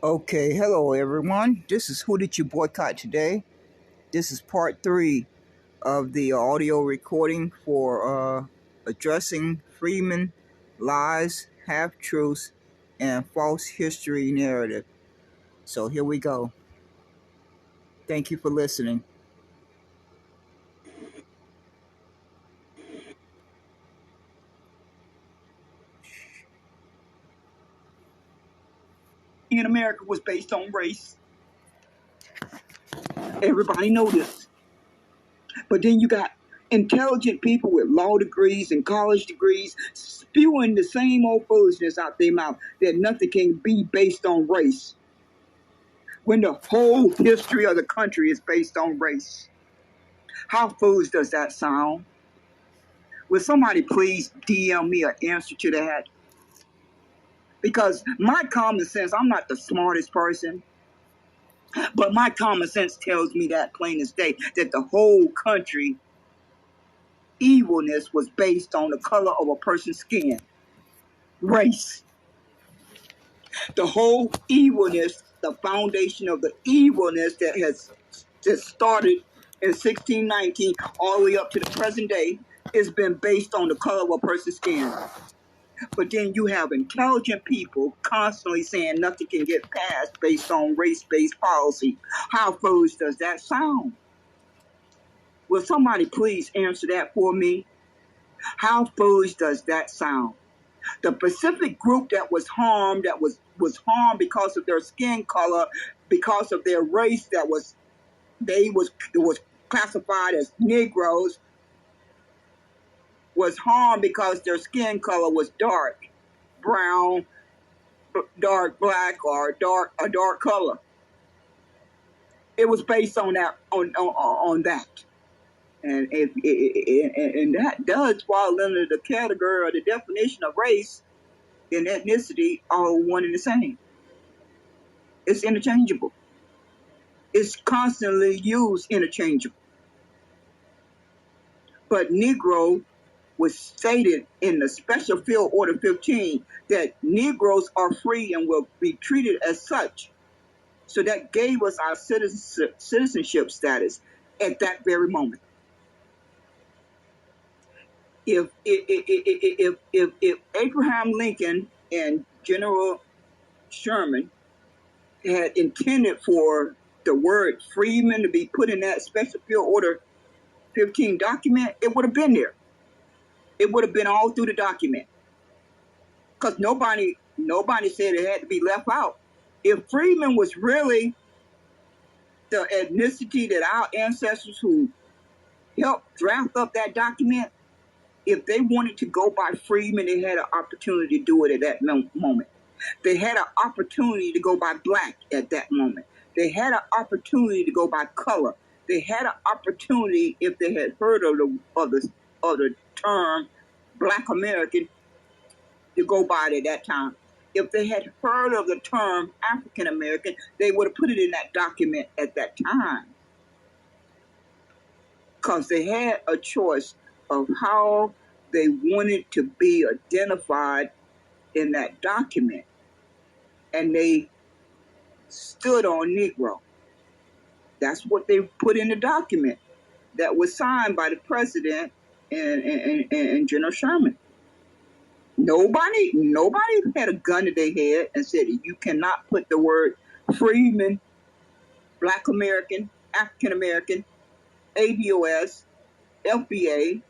Okay, hello everyone. This is Who Did You Boycott Today? This is part three of the audio recording for addressing Freeman lies, half truths, and false history narrative. So here we go. Thank you for listening. In America was based on race. Everybody know this. But then you got intelligent people with law degrees and college degrees spewing the same old foolishness out their mouth that nothing can be based on race. When the whole history of the country is based on race. How foolish does that sound? Will somebody please DM me an answer to that? Because my common sense, I'm not the smartest person, but my common sense tells me that plain as day, that the whole country evilness was based on the color of a person's skin, race. The whole evilness, the foundation of the evilness that has just started in 1619 all the way up to the present day has been based on the color of a person's skin. But then you have intelligent people constantly saying nothing can get passed based on race-based policy. How foolish does that sound? Will somebody please answer that for me? How foolish does that sound? The Pacific group that was harmed, was harmed because of their skin color, because of their race, was classified as Negroes, was harmed because their skin color was dark brown, dark black, or a dark color. It was based on that. And and that does fall under the category or the definition of race and ethnicity, all one and the same. It's interchangeable. It's constantly used interchangeable. But Negro was stated in the Special Field Order 15 that Negroes are free and will be treated as such. So that gave us our citizenship status at that very moment. If Abraham Lincoln and General Sherman had intended for the word freeman to be put in that Special Field Order 15 document, it would have been there. It would have been all through the document. Because nobody said it had to be left out. If freeman was really the ethnicity that our ancestors who helped draft up that document, if they wanted to go by freeman, they had an opportunity to do it at that moment. They had an opportunity to go by black at that moment. They had an opportunity to go by color. They had an opportunity, if they had heard of the term Black American, to go by it at that time. If they had heard of the term African American, they would have put it in that document at that time. Because they had a choice of how they wanted to be identified in that document. And they stood on Negro. That's what they put in the document that was signed by the president and General Sherman. Nobody had a gun to their head and said you cannot put the word freeman, Black American, African American, ABOS, FBA,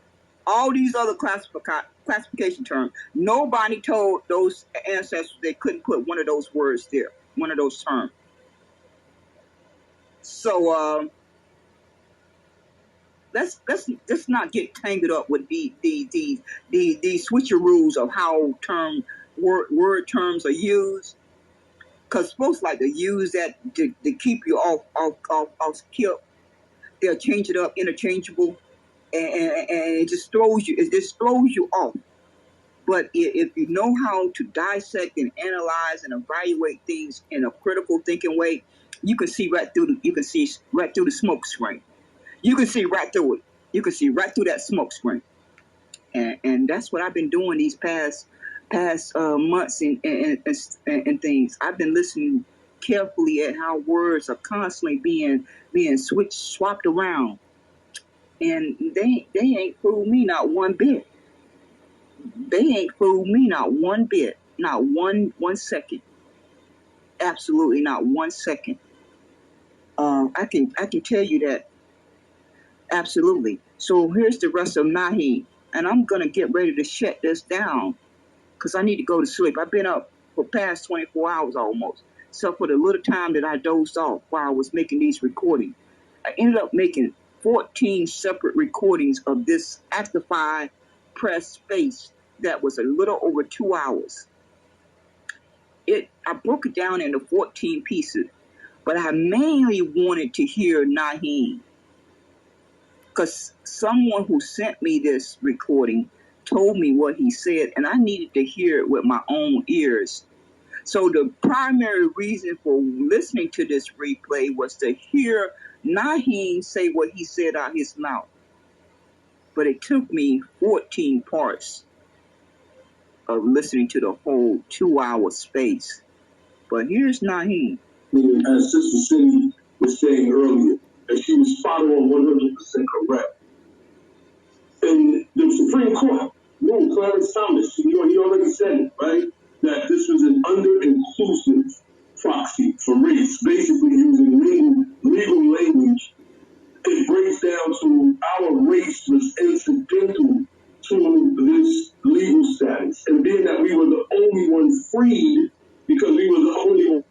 all these other classification terms. Nobody told those ancestors they couldn't put one of those words there, one of those terms. So let's not get tangled up with the switcheroos of how word terms are used. Because folks like to use that to keep you off kill. They'll change it up interchangeable, and it just throws you off. But if you know how to dissect and analyze and evaluate things in a critical thinking way, you can see right through the smoke screen. You can see right through it. You can see right through that smoke screen. And that's what I've been doing these past months and things. I've been listening carefully at how words are constantly being swapped around, and they ain't fooled me not one bit. They ain't fooled me not one bit, not one second. Absolutely not 1 second. I can tell you that absolutely. So here's the rest of Naheem, and I'm gonna get ready to shut this down because I need to go to sleep. I've been up for past 24 hours almost, except for the little time that I dozed off while I was making these recordings. I ended up making 14 separate recordings of this Actify press space that was a little over 2 hours. I broke it down into 14 pieces, but I mainly wanted to hear Naheem, because someone who sent me this recording told me what he said, and I needed to hear it with my own ears. So the primary reason for listening to this replay was to hear Naheem say what he said out his mouth. But it took me 14 parts of listening to the whole 2 hour space. But here's Naheem. As Sister Cindy was saying earlier, and she was spot on 100% correct. And the Supreme Court, Clarence Thomas, he already said it, right? That this was an under-inclusive proxy for race, basically using legal language. It breaks down to our race was incidental to this legal status. And being that we were the only one freed, because we were the only one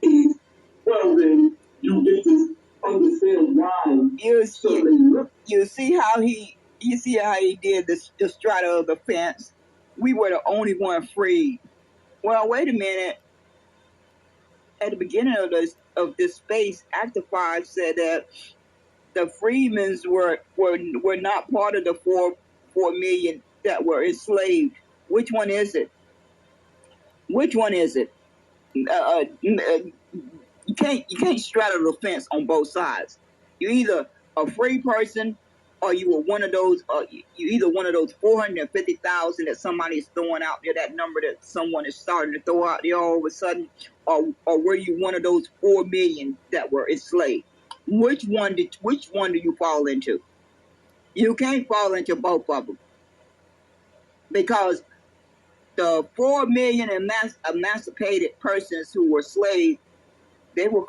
freed, well then, you get to understand why. You see how he did the strata of the fence? We were the only one free. Well, wait a minute. At the beginning of this space, Actify said that the freedmen were not part of the 4 million that were enslaved. Which one is it? Which one is it? You can't straddle the fence on both sides. You're either a free person, or you were one of those. You either one of those 450,000 that somebody is throwing out there, that number that someone is starting to throw out there all of a sudden, or were you one of those 4 million that were enslaved? Which one do you fall into? You can't fall into both of them, because the 4 million emancipated persons who were slaves, they were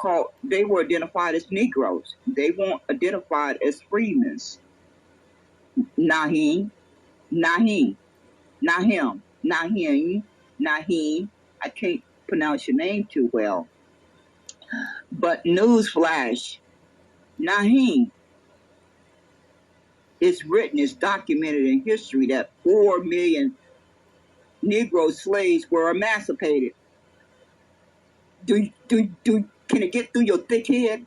identified as Negroes. They weren't identified as freemen. Naheem. I can't pronounce your name too well. But newsflash, Naheem, it's written, it's documented in history that 4 million Negro slaves were emancipated. Can it get through your thick head?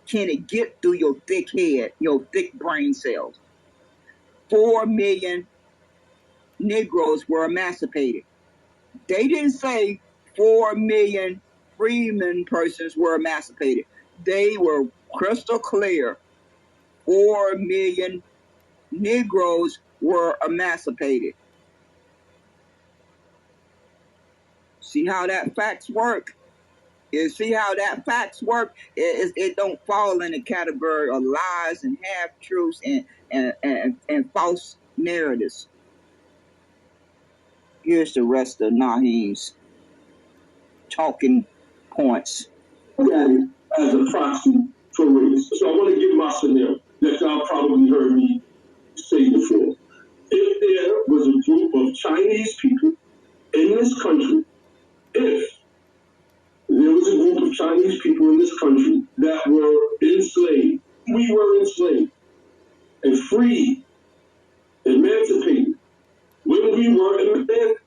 Can it get through your thick head, your thick brain cells? 4 million Negroes were emancipated. They didn't say 4 million freeman persons were emancipated. They were crystal clear. 4 million Negroes were emancipated. See how that facts work? You see how that facts work? It don't fall in the category of lies and half-truths and false narratives. Here's the rest of Naheem's talking points. Look at it as a proxy for race. So I want to give my scenario that y'all probably heard me say before. If there was a group of Chinese people in this country, if there was a group of Chinese people in this country that were enslaved, we were enslaved, and freed, emancipated. When we were emancipated,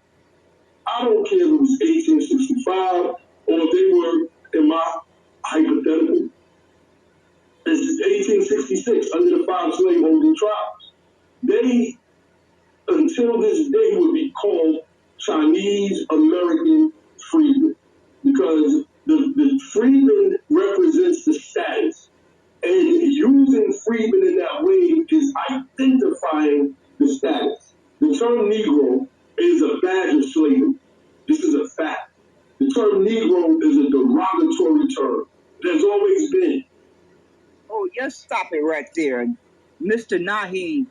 I don't care if it was 1865 or if they were, in my hypothetical, this is 1866, under the 5 slave-holding tribes. They, until this day, would be called Chinese American freedmen, because the freedman represents the status, and using freedman in that way is identifying the status. The term Negro is a badge of slavery. This is a fact. The term Negro is a derogatory derogatory term. There's always been. Oh, just stop it right there. Mr. Naheem,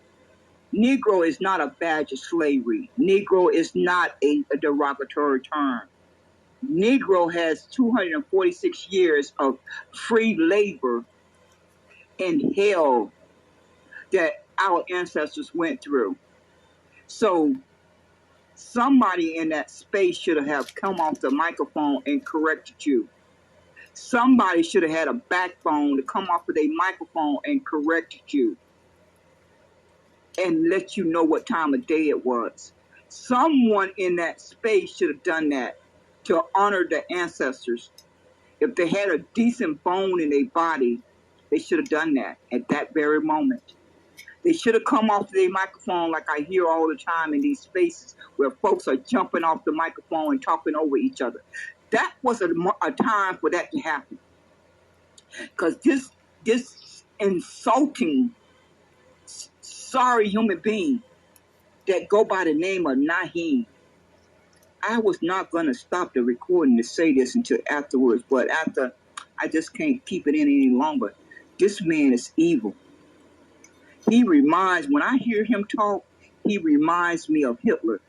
Negro is not a badge of slavery. Negro is not a derogatory term. Negro has 246 years of free labor and hell that our ancestors went through. So somebody in that space should have come off the microphone and corrected you. Somebody should have had a backbone to come off of their microphone and corrected you and let you know what time of day it was. Someone in that space should have done that to honor the ancestors. If they had a decent bone in their body, they should have done that at that very moment. They should have come off their microphone like I hear all the time in these spaces where folks are jumping off the microphone and talking over each other. That was a time for that to happen. Because this insulting, sorry human being that go by the name of Naheem, I was not going to stop the recording to say this until afterwards, but after, I just can't keep it in any longer. This man is evil. He reminds, when I hear him talk, he reminds me of Hitler.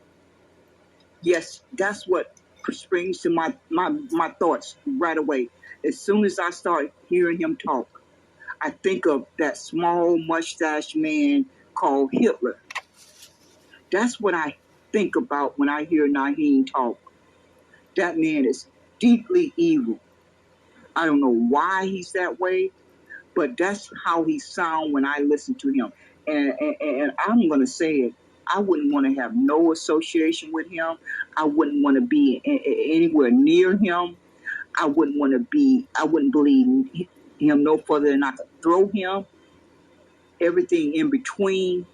Yes, that's what springs to my thoughts right away. As soon as I start hearing him talk, I think of that small mustached man called Hitler. That's what I think about when I hear Naheem talk. That man is deeply evil. I don't know why he's that way, but that's how he sounds when I listen to him. And I'm going to say it. I wouldn't want to have no association with him. I wouldn't want to be anywhere near him. I wouldn't believe him no further than I could throw him. Everything in between,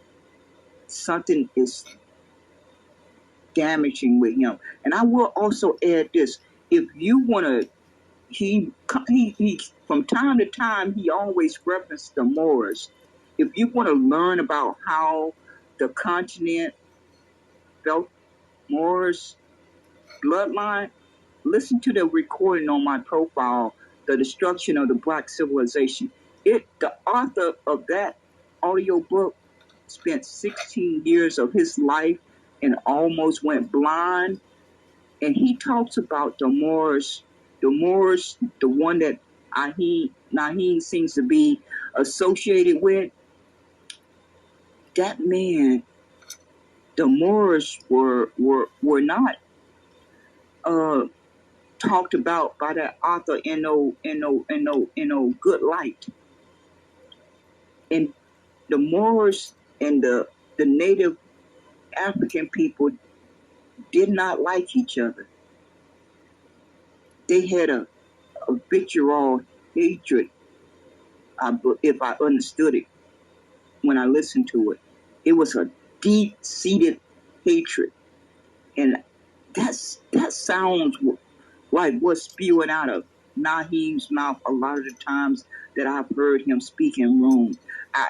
something is damaging with him. And I will also add this. If you want to, he from time to time, he always referenced the Moors. If you want to learn about how the continent felt Moors bloodline, listen to the recording on my profile, The Destruction of the Black Civilization. The author of that audio book spent 16 years of his life and almost went blind. And he talks about the Moors, the one that Naheem seems to be associated with. That man, the Moors were not talked about by that author in no good light. And the Moors and the native African people did not like each other. They had a vitriol hatred, if I understood it when I listened to it. It was a deep-seated hatred. And that sounds like what's spewing out of Naheem's mouth a lot of the times that I've heard him speak in rooms. I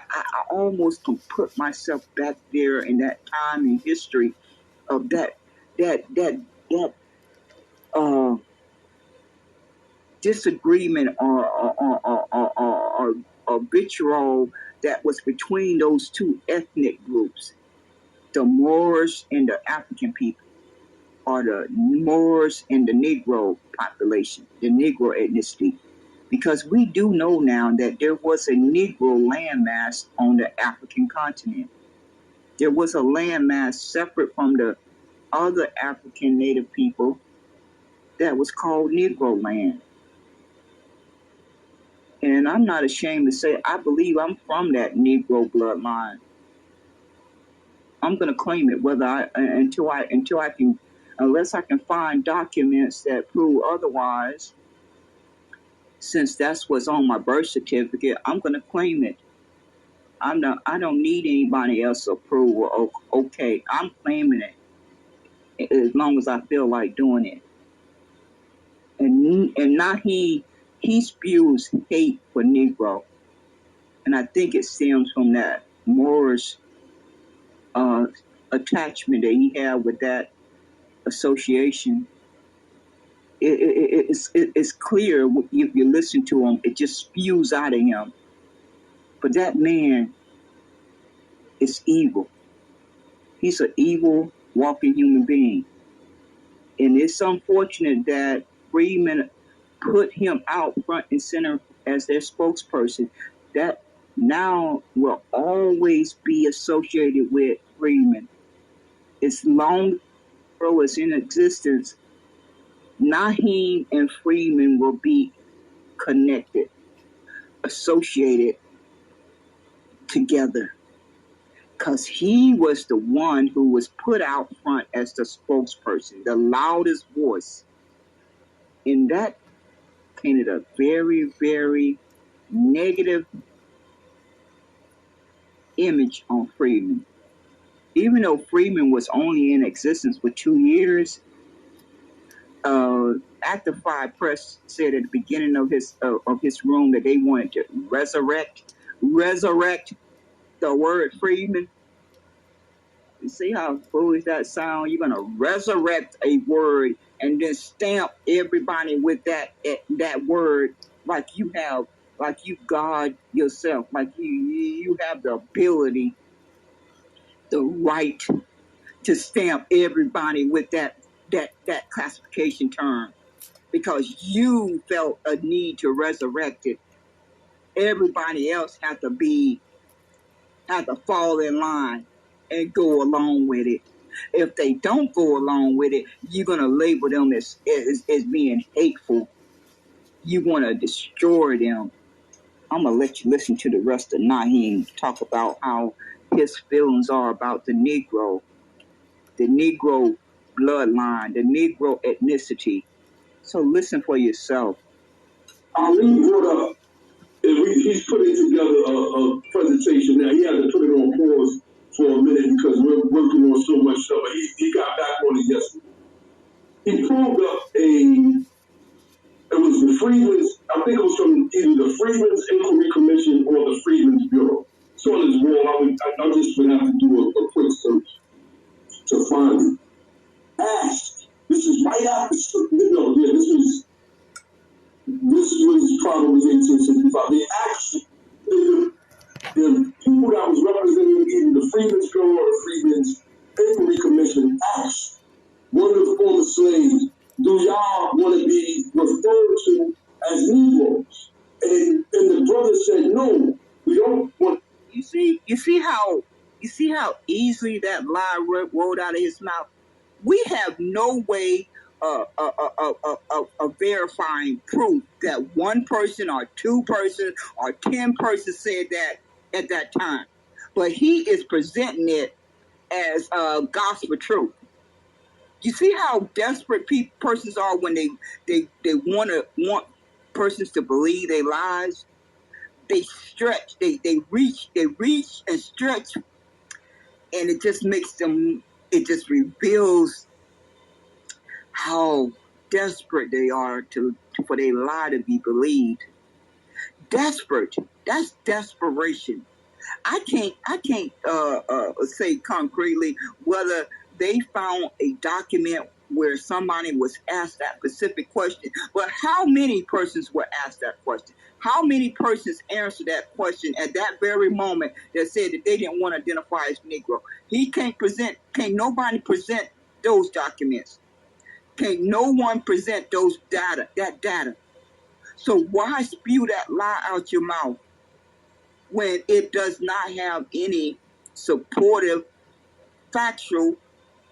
almost can put myself back there in that time in history of that disagreement or vitriol that was between those two ethnic groups, the Moors and the African people, or the Moors and the Negro population, the Negro ethnicity. Because we do know now that there was a Negro landmass on the African continent. There was a landmass separate from the other African native people that was called Negro land. And I'm not ashamed to say I believe I'm from that Negro bloodline. I'm going to claim it until I can, unless I can find documents that prove otherwise. Since that's what's on my birth certificate, I'm going to claim it. I don't need anybody else's approval. Okay, I'm claiming it as long as I feel like doing it. And Naheem, he spews hate for Negro, and I think it stems from that Moorish attachment that he had with that association. it's clear if you listen to him. It just spews out of him. But that man is evil. He's an evil walking human being. And it's unfortunate that Freeman put him out front and center as their spokesperson. That now will always be associated with Freeman. As long as in existence, Naheem and Freeman will be connected, associated together. Because he was the one who was put out front as the spokesperson, the loudest voice. And that painted a very, very negative image on Freeman. Even though Freeman was only in existence for 2 years, Active 5 Press said at the beginning of his room that they wanted to resurrect the word Freeman. You see how foolish that sounds? You're gonna resurrect a word and then stamp everybody with that word like you God yourself, like you have the ability, the right to stamp everybody with that classification term because you felt a need to resurrect it. Everybody else had to fall in line and go along with it. If they don't go along with it, you're going to label them as being hateful. You want to destroy them. I'm going to let you listen to the rest of Naheem talk about how his feelings are about the Negro bloodline, the Negro ethnicity. So listen for yourself. Ali brought up, he's putting together a presentation now. He had to put it on pause for a minute because we're working on so much stuff, but he got back on it yesterday. He pulled up it was the Freedmen's, I think it was from either the Freedmen's Inquiry Commission or the Freedmen's Bureau. It's on his wall. I just would have to do a quick search to find it. Asked, this is right after, this was probably 1865. They asked the people that was representing either the Freedmen's Bureau or the Freedmen's Inquiry Commission asked one of the former slaves, do y'all want to be referred to as Negroes? And the brother said, no, we don't want. You see how easily that lie rolled out of his mouth. We have no way of verifying proof that one person or two persons or 10 persons said that at that time, but he is presenting it as gospel truth. You see how desperate persons are when they want persons to believe their lies. They stretch, they reach and stretch, and it just makes them. It just reveals how desperate they are for their lie to be believed. Desperate. That's desperation. I can't say concretely whether they found a document where somebody was asked that specific question, but how many persons were asked that question? How many persons answered that question at that very moment that said that they didn't want to identify as Negro? Can't nobody present those documents. Can't no one present that data. So why spew that lie out your mouth when it does not have any supportive, factual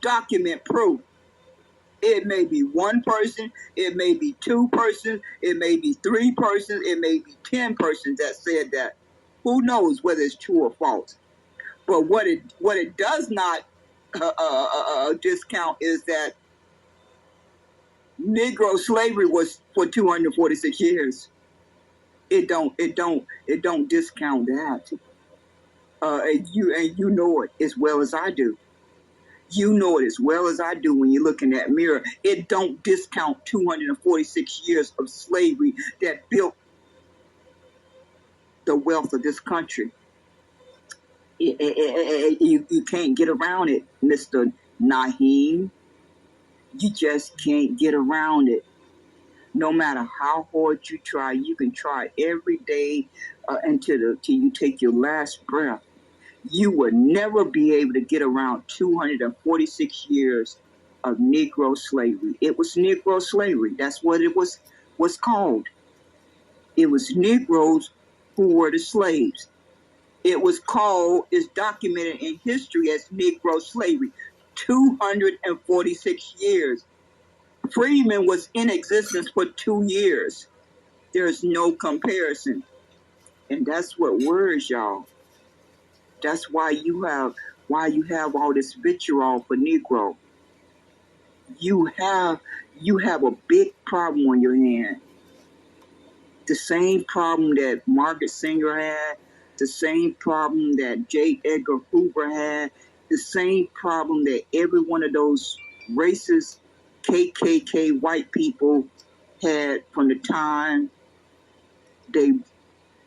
document proof? It may be one person, it may be two persons, it may be three persons, it may be 10 persons that said that. Who knows whether it's true or false? But what it does not discount is that Negro slavery was for 246 years. It don't discount that. And you know it as well as I do. You know it as well as I do when you look in that mirror. It don't discount 246 years of slavery that built the wealth of this country. You can't get around it, Mr. Naheem. You just can't get around it. No matter how hard you try, you can try every day till you take your last breath. You will never be able to get around 246 years of Negro slavery. It was Negro slavery. That's what it was called. It was Negroes who were the slaves. It was called, is documented in history as Negro slavery. 246 years. Freedmen was in existence for 2 years. There's no comparison. And that's what worries y'all. That's why you have all this vitriol for Negro. You have a big problem on your hand. The same problem that Margaret Sanger had, the same problem that J. Edgar Hoover had, the same problem that every one of those racist KKK white people had from the time they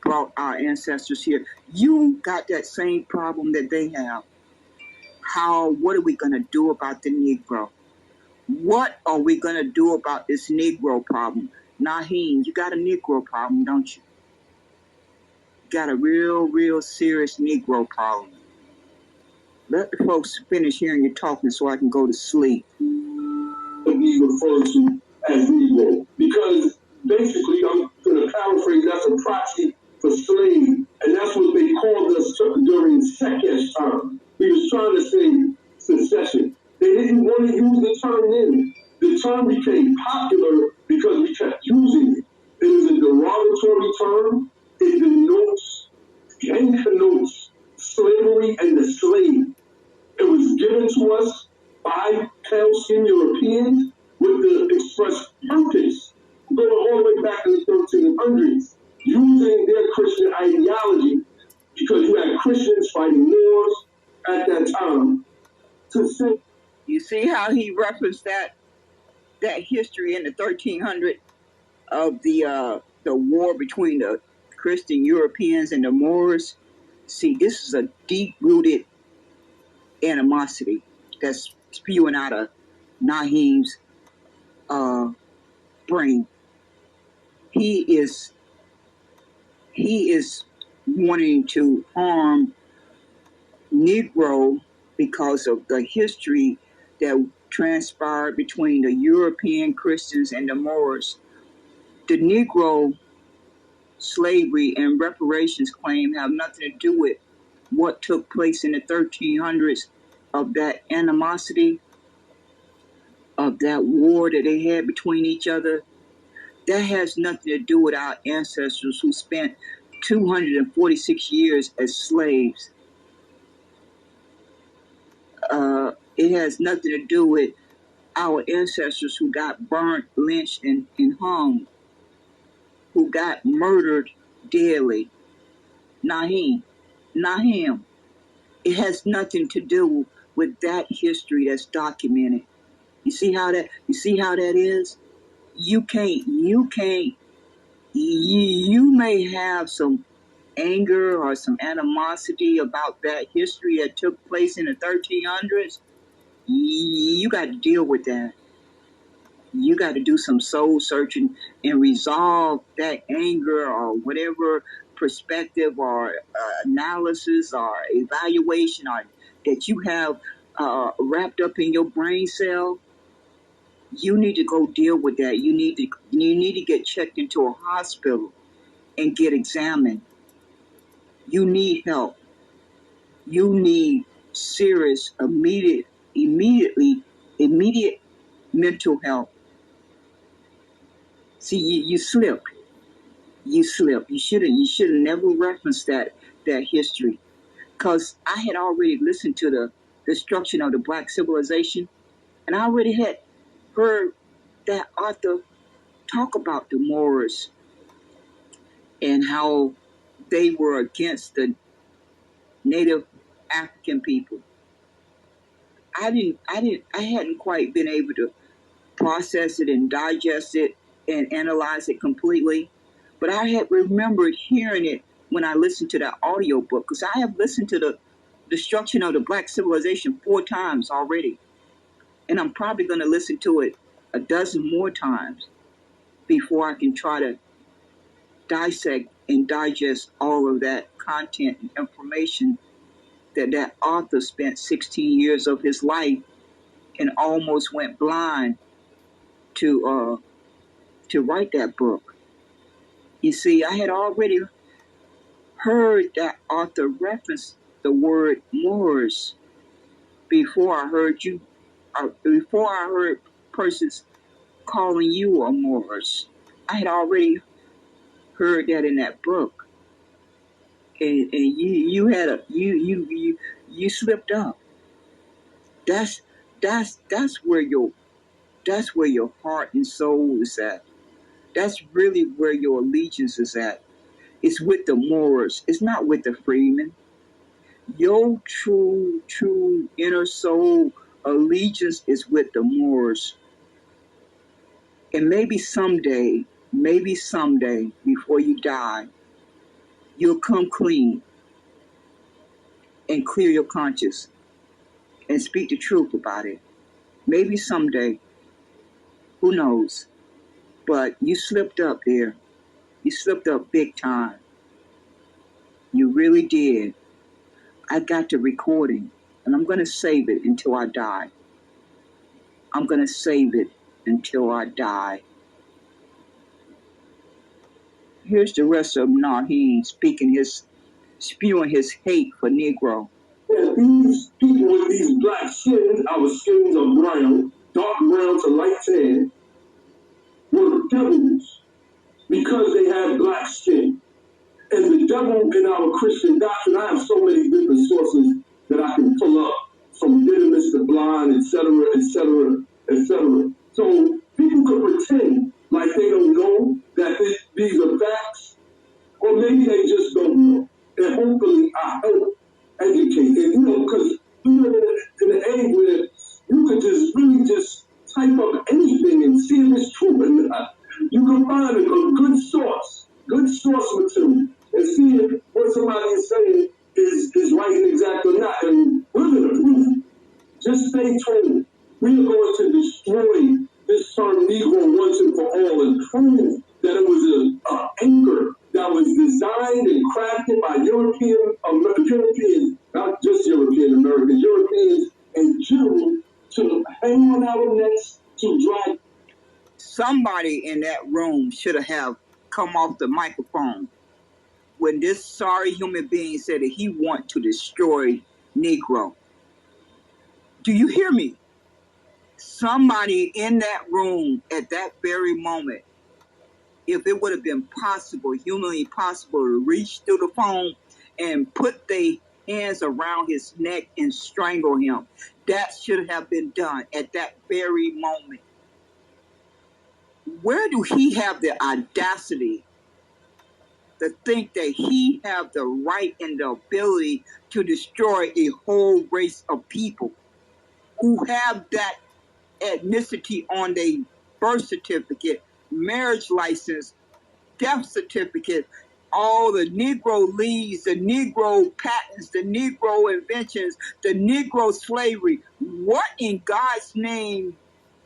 brought our ancestors here. You got that same problem that they have. What are we going to do about the Negro? What are we going to do about this Negro problem? Naheem, you got a Negro problem, don't you? Got a real serious Negro problem. Let the folks finish hearing you talking so I can go to sleep. Be referred to as Negro, because basically, I'm going to paraphrase, that's a proxy for slave, and that's what they called us during Sekesh time. We was trying to say secession. They didn't want to use the term then. The term became popular because we kept using it. It is a derogatory term. It connotes slavery and the slave. It was given to us by pale-skinned Europeans with the express purpose, going all the way back to the 1300s, using their Christian ideology, because you had Christians fighting wars at that time. You see how he referenced that history in the 1300s of the war between the Christian Europeans and the Moors? See, this is a deep-rooted animosity that's spewing out of Naheem's brain. He is wanting to harm Negro because of the history that transpired between the European Christians and the Moors. The Negro slavery and reparations claim have nothing to do with what took place in the 1300s, of that animosity, of that war that they had between each other. That has nothing to do with our ancestors who spent 246 years as slaves. It has nothing to do with our ancestors who got burnt, lynched, and hung, who got murdered daily. Naheem. It has nothing to do with that history that's documented. You see how that is? You may have some anger or some animosity about that history that took place in the 1300s. You got to deal with that. You got to do some soul searching and resolve that anger or whatever perspective or analysis or evaluation or that you have wrapped up in your brain cell. You need to go deal with that. You need to get checked into a hospital and get examined. You need help. You need serious, immediate mental help. See, you slipped. You slipped. You should have never referenced that history, because I had already listened to the destruction of the black civilization, and I already had heard that author talk about the Moors and how they were against the native African people. I hadn't quite been able to process it and digest it and analyze it completely, but I had remembered hearing it when I listened to that audio book, because I have listened to the destruction of the black civilization 4 times already, and I'm probably going to listen to it a dozen more times. before I can try to dissect and digest all of that content and information that author spent 16 years of his life and almost went blind to write that book. You see, I had already heard that author reference the word Moors before I heard persons calling you a Moors. I had already heard that in that book, and you slipped up. That's where your heart and soul is at. That's really where your allegiance is at. It's with the Moors. It's not with the freemen. Your true inner soul allegiance is with the Moors. And maybe someday, before you die, you'll come clean and clear your conscience and speak the truth about it. Maybe someday, who knows? But you slipped up there. You slipped up big time. You really did. I got the recording, and I'm going to save it until I die. I'm going to save it until I die. Here's the rest of Naheem spewing his hate for Negro. Yeah, these people with these black skins, our skins are brown, dark brown to light tan, were devils because they had black skin. And the devil in our Christian doctrine, I have so many different sources that I can pull up, from Didymus to Blind, etc., etc., etc. So people could pretend like they don't know that these are facts, or maybe they just don't know. And hopefully I help educate them, because we live in an age where you could just really just type up anything and see if it's true or not. You can find a good source material, and see if what somebody is saying is right and exact or not. And we're going to prove it. Just stay tuned. We are going to destroy this term Negro once and for all and prove that it was an anchor that was designed and crafted by Europeans, not just European Americans, Europeans in general, to hang on our necks, to drive. Somebody in that room should have come off the microphone when this sorry human being said that he want to destroy Negro. Do you hear me? Somebody in that room at that very moment, if it would have been possible, humanly possible, to reach through the phone and put their hands around his neck and strangle him, that should have been done at that very moment. Where do he have the audacity to think that he have the right and the ability to destroy a whole race of people who have that ethnicity on their birth certificate, marriage license, death certificate, all the Negro leads, the Negro patents, the Negro inventions, the Negro slavery? What in God's name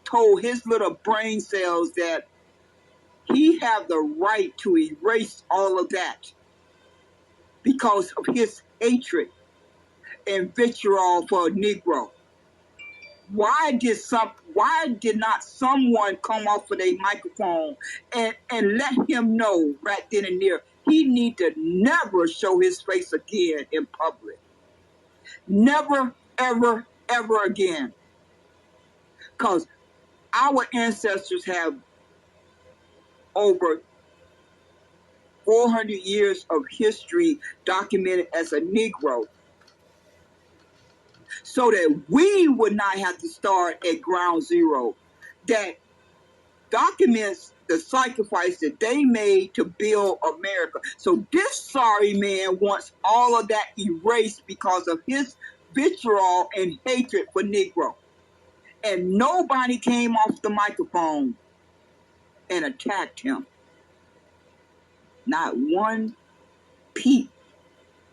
told his little brain cells that he have the right to erase all of that because of his hatred and vitriol for a Negro? Why did not someone come off of a microphone and let him know right then and there he need to never show his face again in public? Never, ever, ever again. Because our ancestors have over 400 years of history documented as a Negro, so that we would not have to start at ground zero. That documents the sacrifice that they made to build America. So this sorry man wants all of that erased because of his vitriol and hatred for Negro. And nobody came off the microphone and attacked him. Not one peep,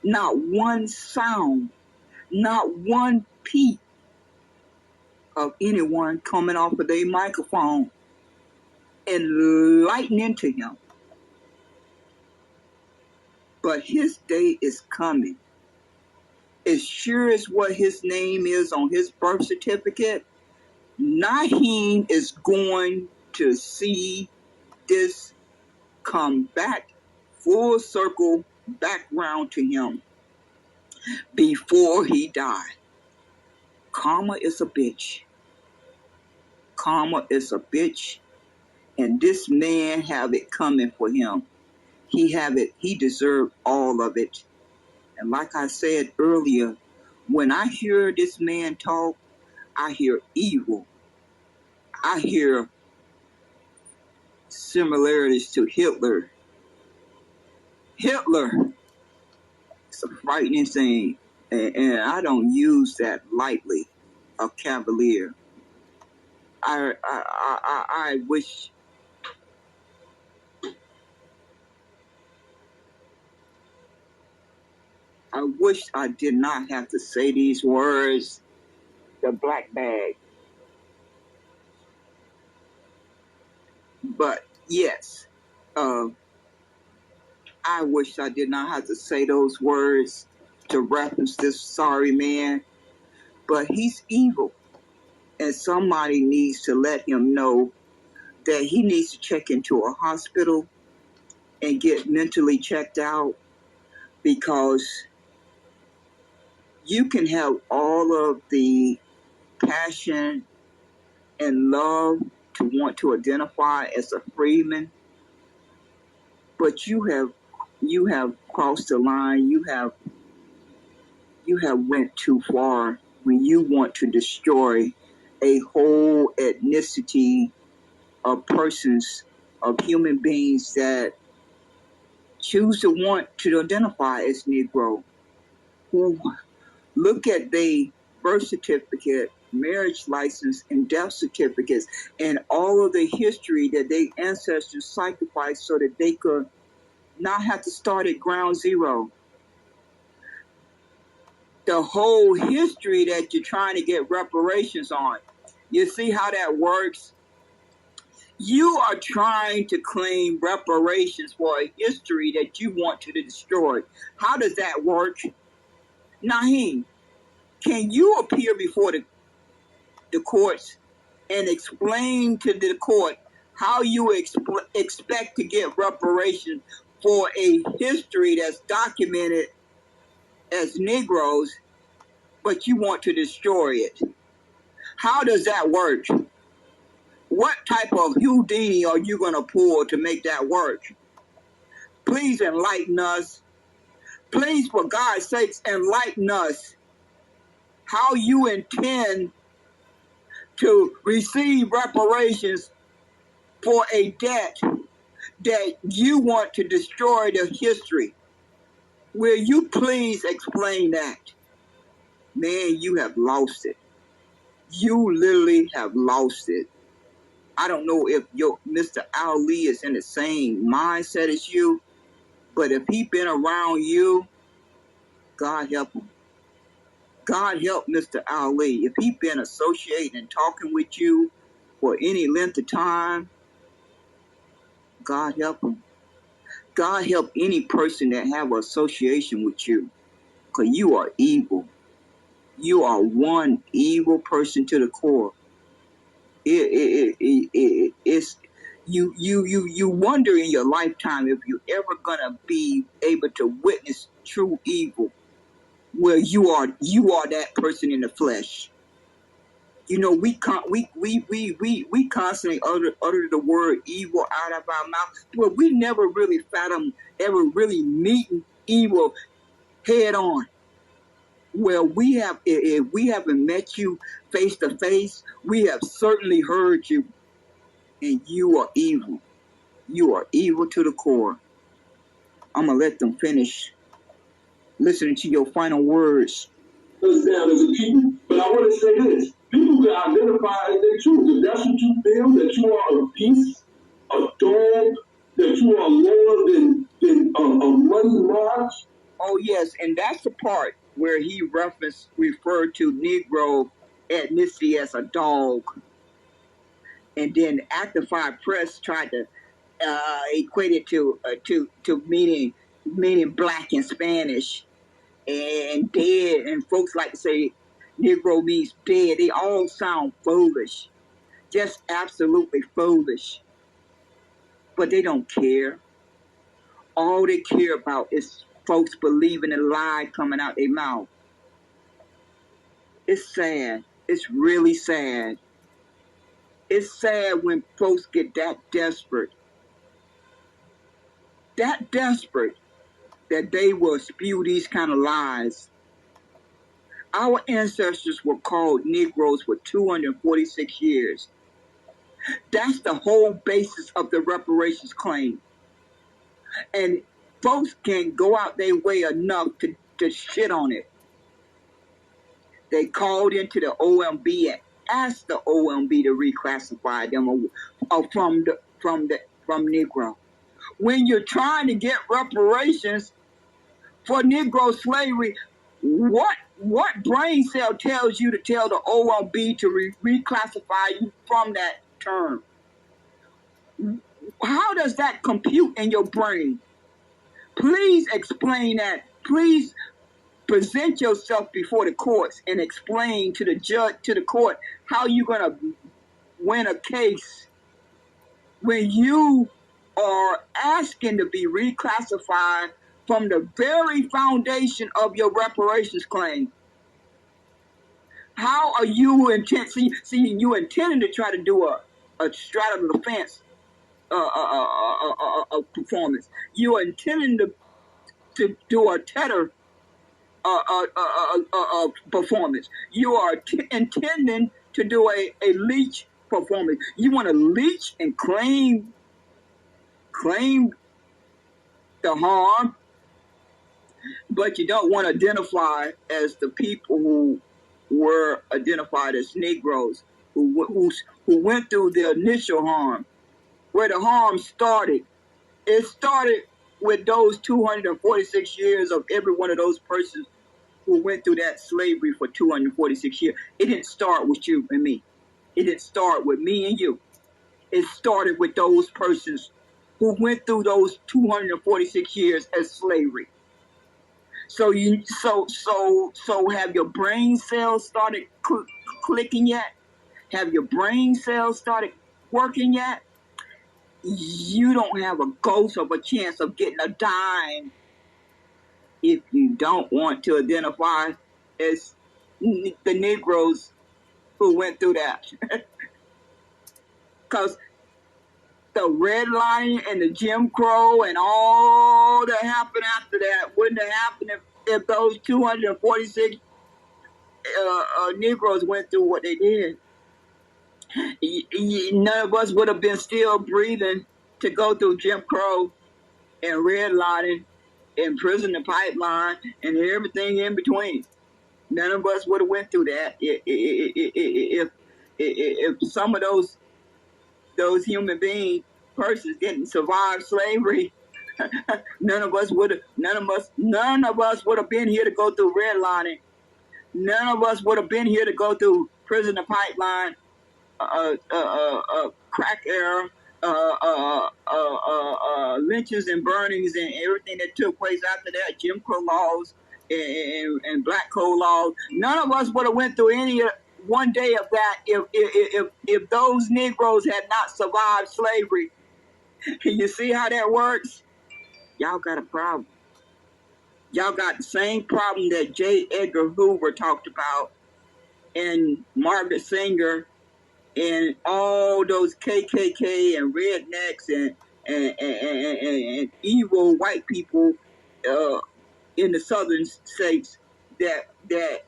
not one sound, not one peep of anyone coming off of their microphone enlightening to him. But his day is coming. As sure as what his name is on his birth certificate, Naheem is going to see this come back full circle back round to him before he died. Karma is a bitch. Karma is a bitch. And this man have it coming for him. He have it. He deserved all of it. And like I said earlier, when I hear this man talk, I hear evil. I hear similarities to Hitler. Hitler is a frightening thing, and I don't use that lightly, a cavalier. I wish I did not have to say these words, the black bag. But yes, I wish I did not have to say those words to reference this sorry man. But he's evil. And somebody needs to let him know that he needs to check into a hospital and get mentally checked out, because you can have all of the passion and love to want to identify as a freeman, but you have crossed the line. You have went too far when you want to destroy a whole ethnicity of persons, of human beings that choose to want to identify as Negro, who look at their birth certificate, marriage license, and death certificates, and all of the history that their ancestors sacrificed so that they could not have to start at ground zero. The whole history that you're trying to get reparations on. You see how that works? You are trying to claim reparations for a history that you want to destroy. How does that work? Naheem, can you appear before the courts and explain to the court how you expect to get reparations for a history that's documented as Negroes, but you want to destroy it? How does that work? What type of Houdini are you going to pull to make that work? Please enlighten us. Please, for God's sakes, enlighten us how you intend to receive reparations for a debt that you want to destroy the history. Will you please explain that? Man, you have lost it. You literally have lost it. I don't know if your Mr. Ali is in the same mindset as you, but if he been around you, God help him. God help Mr. Ali. If he been associating and talking with you for any length of time, God help him. God help any person that have an association with you, because you are evil. You are one evil person to the core. It's you wonder in your lifetime if you're ever gonna be able to witness true evil, where you are that person in the flesh. You know, we constantly utter the word evil out of our mouth, but we never really fathom ever really meeting evil head on. Well, if we haven't met you face to face, we have certainly heard you, and you are evil. You are evil to the core. I'm gonna let them finish listening to your final words. Us down as a people, but I want to say this: people can identify as their truth. If that's what you feel, that you are a beast, a dog, that you are lower than a money march. Oh yes, and that's the part where he referred to Negro ethnicity as a dog. and then the Actified Press tried to equate it to meaning black in Spanish, and dead, and folks like to say Negro means dead. They all sound foolish, just absolutely foolish. But they don't care. All they care about is folks believing a lie coming out their mouth. It's sad. It's really sad. It's sad when folks get that desperate that they will spew these kind of lies. Our ancestors were called Negroes for 246 years. That's the whole basis of the reparations claim. And folks can go out their way enough to shit on it. They called into the OMB and asked the OMB to reclassify them from Negro. When you're trying to get reparations for Negro slavery, what brain cell tells you to tell the OMB to reclassify you from that term? How does that compute in your brain? Please explain that. Please present yourself before the courts and explain to the judge, to the court, how you're going to win a case when you are asking to be reclassified from the very foundation of your reparations claim. How are you you intending to try to do a straddle the fence performance. You are intending to do a tether performance. You are intending to do a leech performance. You want to leech and claim the harm, but you don't want to identify as the people who were identified as Negroes, who went through the initial harm, where the harm started. It started with those 246 years of every one of those persons who went through that slavery for 246 years. It didn't start with you and me. It didn't start with me and you. It started with those persons who went through those 246 years as slavery. So have your brain cells started clicking yet? Have your brain cells started working yet? You don't have a ghost of a chance of getting a dime if you don't want to identify as the Negroes who went through that. Because the redlining and the Jim Crow and all that happened after that wouldn't have happened if those 246 Negroes went through what they did. None of us would have been still breathing to go through Jim Crow and redlining and prison and pipeline and everything in between. None of us would have went through that if some of those human being persons didn't survive slavery. None of us would have been here to go through redlining. None of us would have been here to go through prison and pipeline, crack era, lynchings and burnings and everything that took place after that, Jim Crow laws and Black Code laws. None of us would have went through any one day of that if those Negroes had not survived slavery. You see how that works? Y'all got a problem. Y'all got the same problem that J. Edgar Hoover talked about and Margaret Sanger and all those KKK and rednecks and evil white people in the southern states that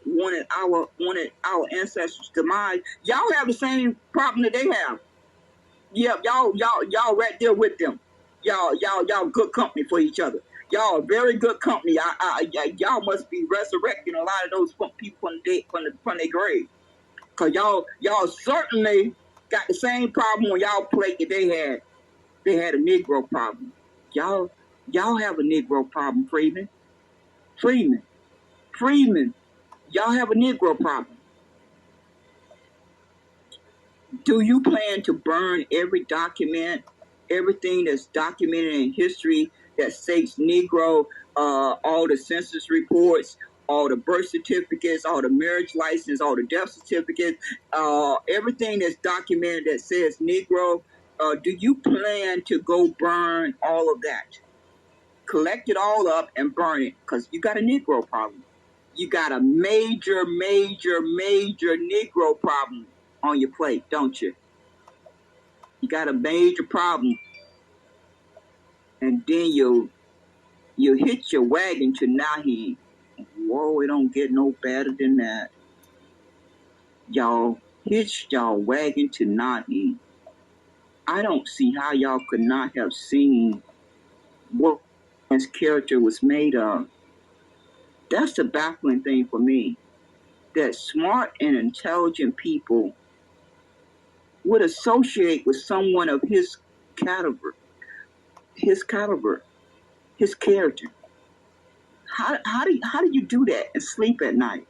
wanted our ancestors' demise. Y'all have the same problem that they have. Yeah, y'all right there with them. Y'all good company for each other. Y'all are very good company. Y'all must be resurrecting a lot of those people from their grave. Cause y'all certainly got the same problem on y'all plate that they had. They had a Negro problem. Y'all have a Negro problem, Freeman. Y'all have a Negro problem. Do you plan to burn every document, everything that's documented in history that states Negro, all the census reports, all the birth certificates, all the marriage license, all the death certificates, everything that's documented that says Negro? Do you plan to go burn all of that? Collect it all up and burn it, because you got a Negro problem. You got a major, major, major Negro problem on your plate, don't you? You got a major problem, and then you hit your wagon to Naheem. Whoa, it don't get no better than that. Y'all hitched y'all wagon to Naheem. I don't see how y'all could not have seen what his character was made of. That's the baffling thing for me. That smart and intelligent people would associate with someone of his caliber, his character. How do you do that and sleep at night?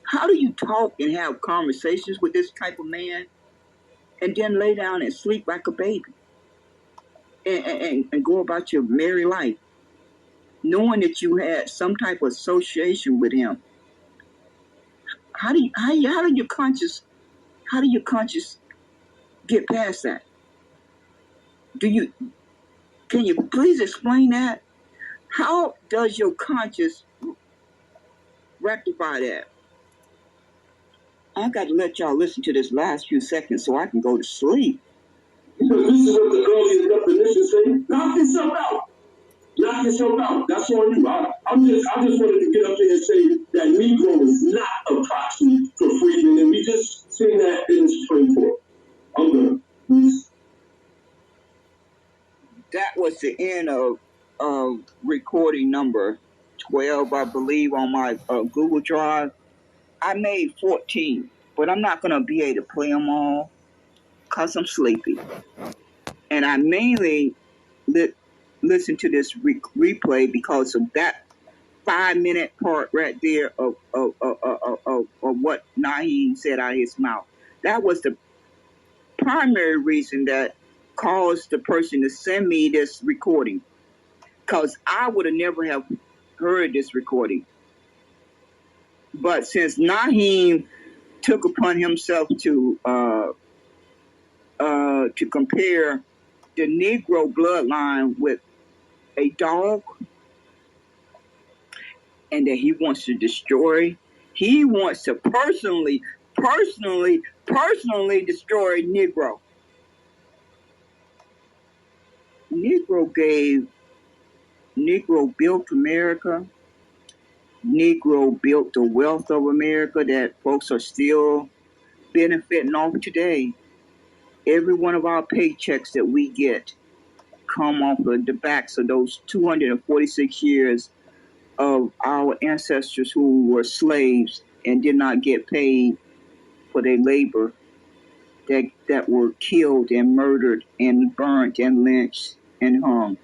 How do you talk and have conversations with this type of man and then lay down and sleep like a baby and go about your merry life, knowing that you had some type of association with him? How do your conscious get past that? Can you please explain that? How does your conscious rectify that? I got to let y'all listen to this last few seconds so I can go to sleep. Because this is what the earlier definition say. Knock yourself out. Knock yourself out. That's on you. I just wanted to get up there and say that Negro is not a proxy for freedom, and we just seen that in the Supreme Court. I'm done. Please. That was the end of recording number 12, I believe, on my Google Drive. I made 14, but I'm not going to be able to play them all because I'm sleepy. And I mainly listen to this replay because of that 5-minute part right there of what Naheem said out of his mouth. That was the primary reason that caused the person to send me this recording, because I would have never have heard this recording. But since Naheem took upon himself to compare the Negro bloodline with a dog, and that he wants to destroy, he wants to personally destroy Negro. Negro built America. Negro built the wealth of America that folks are still benefiting off today. Every one of our paychecks that we get come off of the backs of those 246 years of our ancestors who were slaves and did not get paid for their labor, that were killed and murdered and burnt and lynched and hung.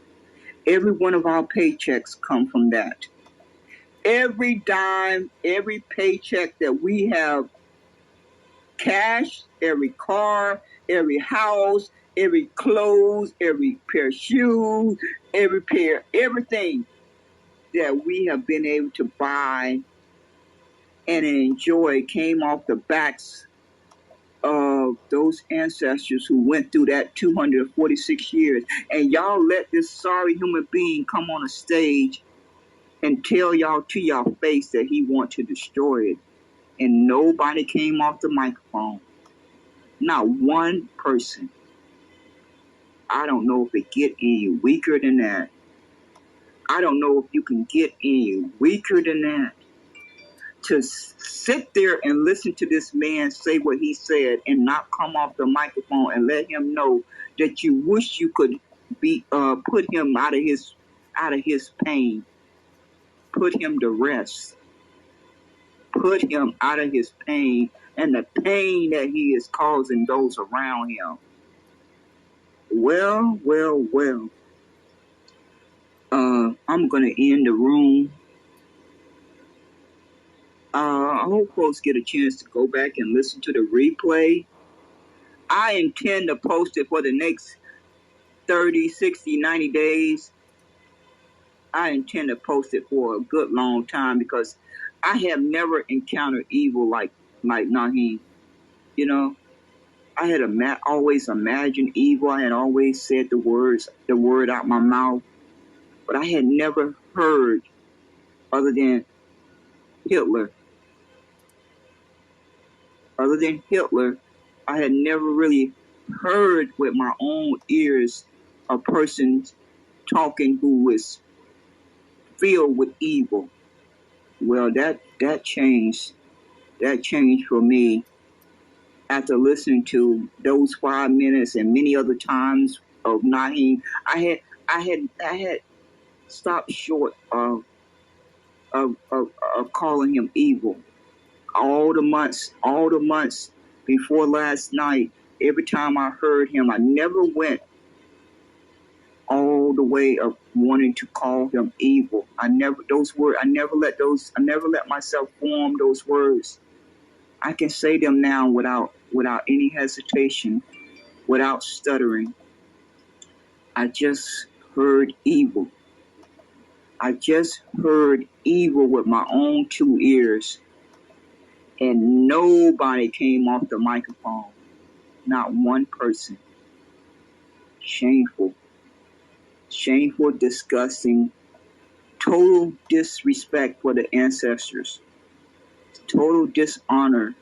Every one of our paychecks come from that. Every dime, every paycheck that we have cashed, every car, every house, every clothes, every pair of shoes, everything that we have been able to buy and enjoy came off the backs of those ancestors who went through that 246 years. And y'all let this sorry human being come on a stage and tell y'all to your face that he wants to destroy it. And nobody came off the microphone. Not one person. I don't know if it get any weaker than that. I don't know if you can get any weaker than that. To sit there and listen to this man say what he said and not come off the microphone and let him know that you wish you could be put him out of his pain. Put him to rest. Put him out of his pain and the pain that he is causing those around him. Well. I'm going to end the room. I hope folks get a chance to go back and listen to the replay. I intend to post it for the next 30, 60, 90 days. I intend to post it for a good long time because I have never encountered evil like Naheem. You know, I had always imagined evil. I had always said the word out my mouth, but I had never heard other than Hitler. Other than Hitler, I had never really heard with my own ears a person talking who was filled with evil. Well, that changed. That changed for me after listening to those 5 minutes and many other times of Naheem. I had stopped short of calling him evil. All the months before last night, every time I heard him, I never went all the way of wanting to call him evil. I never let myself form those words. I can say them now without any hesitation, without stuttering. I just heard evil. I just heard evil with my own 2 ears, and nobody came off the microphone. Not one person. Shameful. Shameful, disgusting, total disrespect for the ancestors. Total dishonor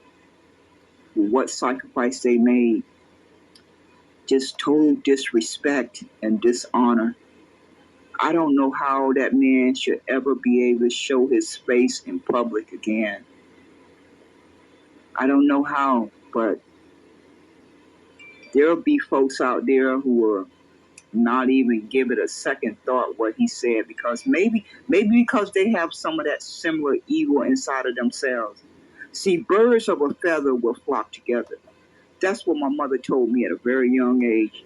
for what sacrifice they made. Just total disrespect and dishonor. I don't know how that man should ever be able to show his face in public again. I don't know how, but there'll be folks out there who will not even give it a second thought what he said, because maybe because they have some of that similar evil inside of themselves. See, birds of a feather will flock together. That's what my mother told me at a very young age.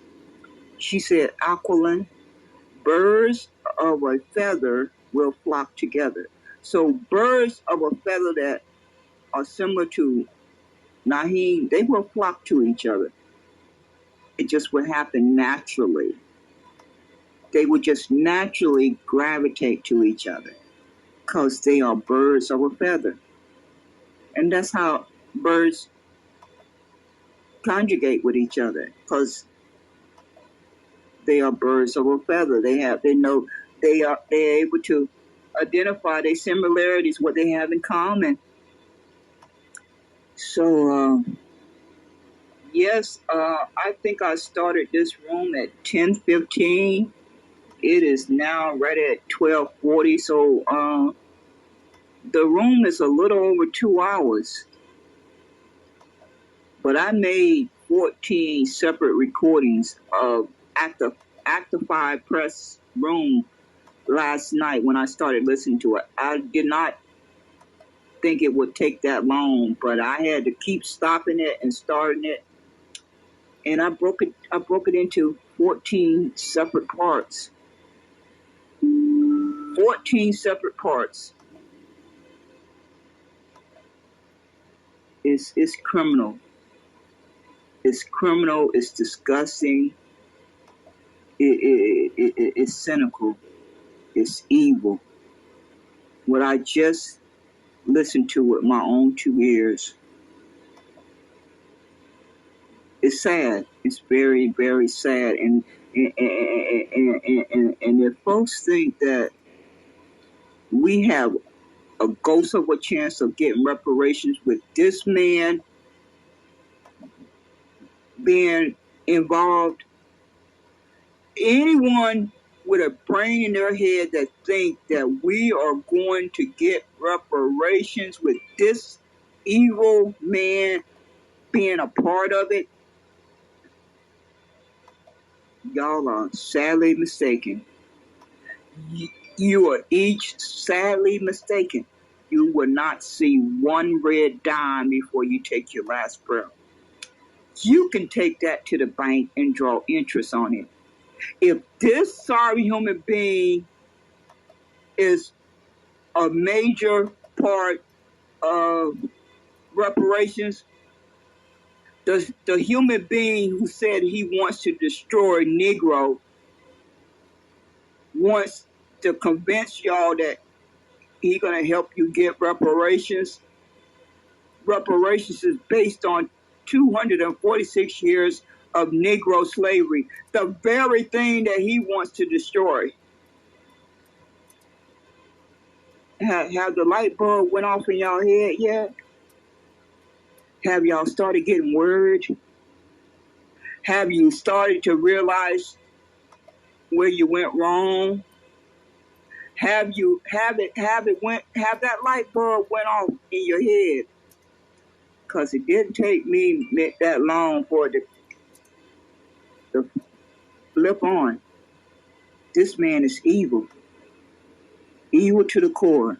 She said, Aquilin, birds of a feather will flock together. So birds of a feather that are similar to Naheem, they will flock to each other. It just will happen naturally. They would just naturally gravitate to each other because they are birds of a feather. And that's how birds conjugate with each other, because they are birds of a feather. They're able to identify their similarities, what they have in common. So, yes, I think I started this room at 10:15. It is now right at 12:40. So, the room is a little over 2 hours. But I made 14 separate recordings of Active 5 Press Room last night when I started listening to it. I did not think it would take that long, but I had to keep stopping it and starting it. And I broke it into 14 separate parts. 14 separate parts. It's criminal. It's criminal. It's disgusting. It's cynical. It's evil. What I just listened to with my own 2 ears. It's sad. It's very, very sad. And if folks think that we have a ghost of a chance of getting reparations with this man being involved, anyone with a brain in their head that think that we are going to get reparations with this evil man being a part of it, y'all are sadly mistaken. You are each sadly mistaken. You will not see one red dime before you take your last breath. You can take that to the bank and draw interest on it. If this sorry human being is a major part of reparations, The human being who said he wants to destroy Negro wants to convince y'all that he's going to help you get reparations. Reparations is based on 246 years of Negro slavery, the very thing that he wants to destroy. Have the light bulb went off in y'all head yet? Have y'all started getting worried? Have you started to realize where you went wrong? Have that light bulb went off in your head? Because it didn't take me that long for it to flip on. This man is evil. Evil to the core.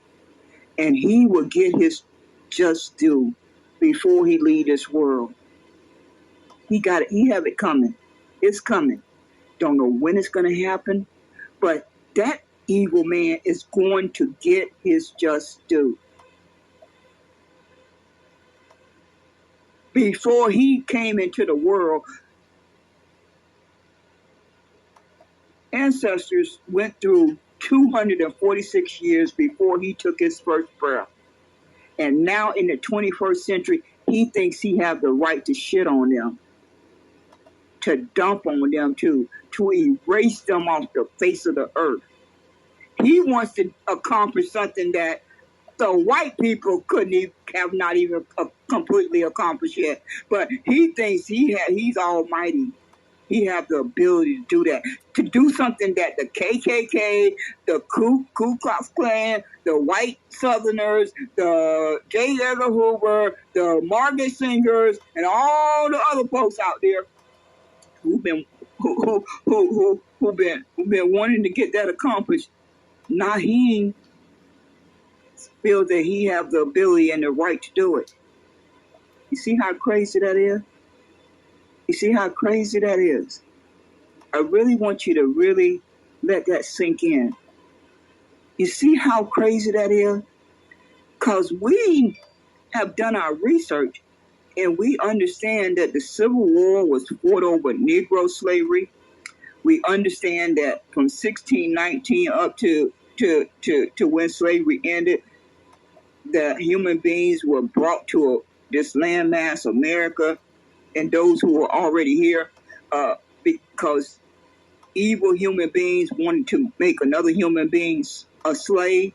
And he will get his just due before he leave this world. He got it. He have it coming. It's coming. Don't know when it's going to happen, but that evil man is going to get his just due. Before he came into the world, ancestors went through 246 years before he took his first breath. And now in the 21st century, he thinks he have the right to shit on them, to dump on them, to erase them off the face of the earth. He wants to accomplish something that the white people have not even completely accomplished yet. But he thinks he's almighty. He has the ability to do that. To do something that the KKK, the Ku Klux Klan, the white Southerners, the J. Edgar Hoover, the Margaret Singers, and all the other folks out there who've been wanting to get that accomplished. Naheem feels that he have the ability and the right to do it. You see how crazy that is? You see how crazy that is? I really want you to really let that sink in. You see how crazy that is? Because we have done our research and we understand that the Civil War was fought over Negro slavery. We understand that from 1619 up to when slavery ended, the human beings were brought to this landmass, America, and those who were already here, because evil human beings wanted to make another human being a slave.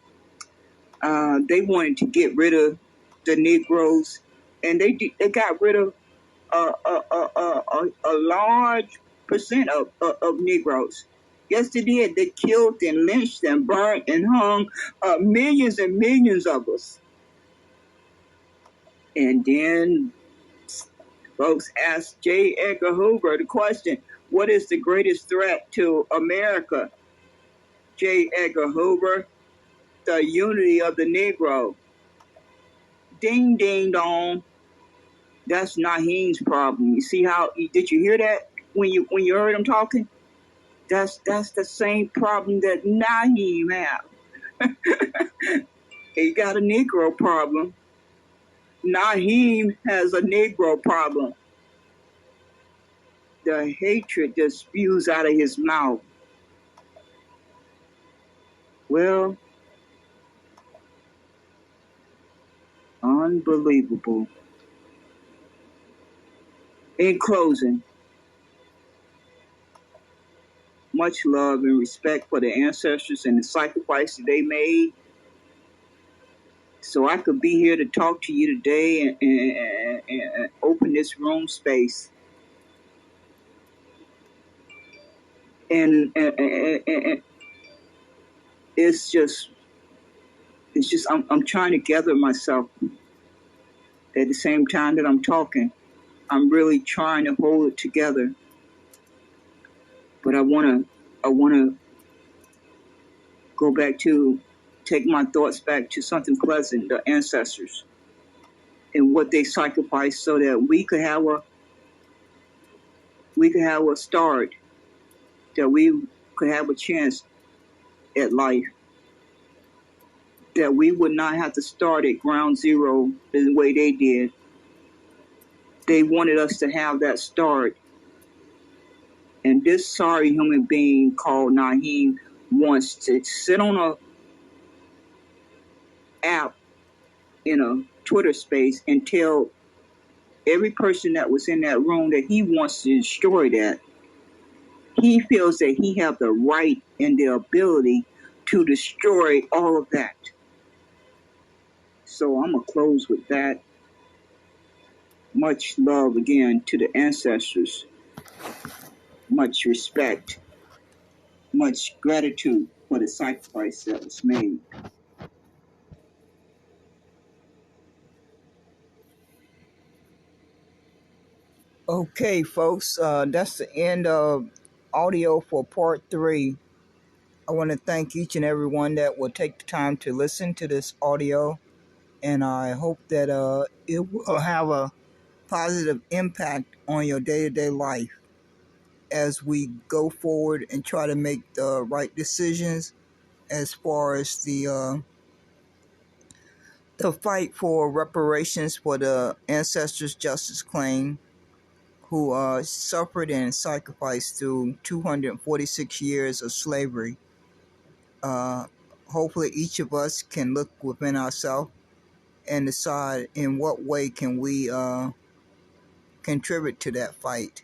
They wanted to get rid of the Negroes, and they got rid of a large percent of Negroes. Yes, they did. They killed and lynched and burnt and hung millions and millions of us. And then folks asked J. Edgar Hoover the question, what is the greatest threat to America? J. Edgar Hoover, the unity of the Negro. Ding, ding, dong. That's Naheem's problem. You see how, did you hear that when you heard him talking? That's the same problem that Naheem have. He got a Negro problem. Naheem has a Negro problem. The hatred that spews out of his mouth. Well, unbelievable. In closing, much love and respect for the ancestors and the sacrifices they made, so I could be here to talk to you today and open this room space. And it's just I'm trying to gather myself at the same time that I'm talking. I'm really trying to hold it together. But I wanna go back to take my thoughts back to something pleasant, the ancestors, and what they sacrificed so that we could have a start, that we could have a chance at life, that we would not have to start at ground zero the way they did. they wanted us to have that start. And this sorry human being called Naheem wants to sit on a app in a Twitter space and tell every person that was in that room that he wants to destroy that. He feels that he have the right and the ability to destroy all of that. So I'm going to close with that. Much love again to the ancestors. Much respect. Much gratitude for the sacrifice that was made. Okay, folks, that's the end of audio for part 3. I want to thank each and every one that will take the time to listen to this audio, and I hope that it will have a positive impact on your day-to-day life as we go forward and try to make the right decisions as far as the fight for reparations for the ancestors' justice claim who suffered and sacrificed through 246 years of slavery. Hopefully each of us can look within ourselves and decide in what way can we contribute to that fight.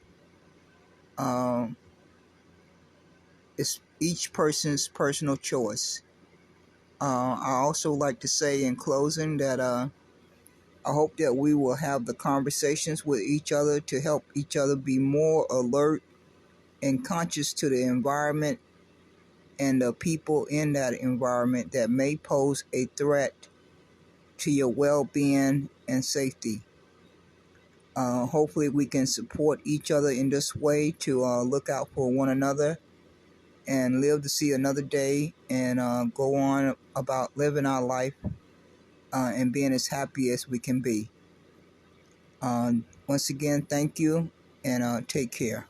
It's each person's personal choice. I also like to say in closing that I hope that we will have the conversations with each other to help each other be more alert and conscious to the environment and the people in that environment that may pose a threat to your well-being and safety. Hopefully we can support each other in this way to look out for one another and live to see another day and go on about living our life and being as happy as we can be. Once again, thank you and take care.